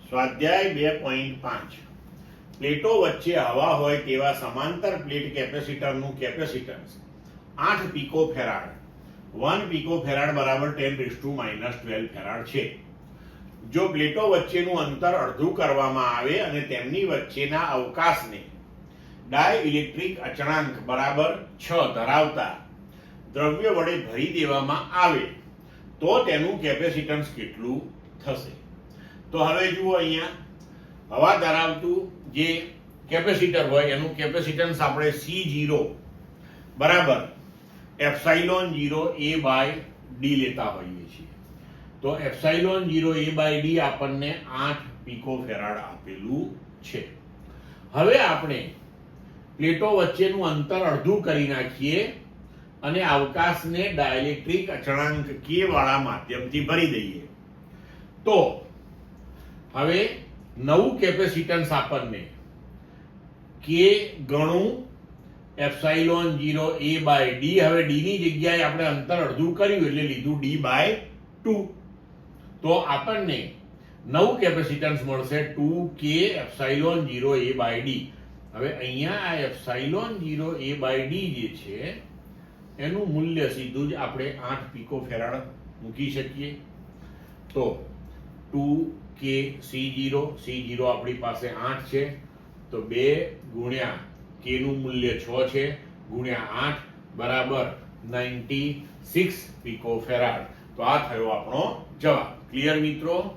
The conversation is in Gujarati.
સ્વાધ્યાય 2.5 પ્લેટો વચ્ચે હવા હોય તેવા સમાંતર પ્લેટ કેપેસિટરનું કેપેસિટન્સ 8 પિકોફેરાડ 1 પિકોફેરાડ બરાબર 10⁻⁻12 ફેરાડ છે. જો પ્લેટો વચ્ચેનું અંતર અડધું કરવામાં આવે અને તેમની વચ્ચેના અવકાશને ડાયઇલેક્ટ્રિક અચળાંક બરાબર 6 ધરાવતા દ્રવ્ય વડે ભરી દેવામાં આવે તો તેનું કેપેસિટન્સ કેટલું થશે? તો હવે જુઓ, અહીંયા હવા ધરાવતું જે કેપેસિટર હોય એનું કેપેસિટન્સ આપણે C0 બરાબર ε0 A/d લેતા હોઈએ છીએ. તો ε0 A/d આપણને 8 પિકોફેરાડ આપેલું છે. હવે આપણે પ્લેટો વચ્ચેનું અંતર અડધું કરી નાખીએ અને અવકાશને ડાયઇલેક્ટ્રિક અચળાંક k વાળા માધ્યમથી ભરી દઈએ. તો હવે નવું કેપેસિટન્સ આપણને k ગણું ε0 A/d, હવે d ની જગ્યાએ આપણે અંતર અડધું કર્યું એટલે લીધું d/2. તો આપણને નવું કેપેસિટન્સ મળશે 2k ε0 A/d. હવે અહીંયા આ ε0 A/d જે છે એનું મૂલ્ય સીધું જ આપણે 8 પિકોફેરાડ મૂકી શકીએ. તો 2k C0 આપણી પાસે 8 છે, તો 2 ગુણ્યા k નું મૂલ્ય 6 છે ગુણ્યા 8 બરાબર 96 પિકોફેરાડ. તો આ થયો આપણો જવાબ. ક્લિયર મિત્રો?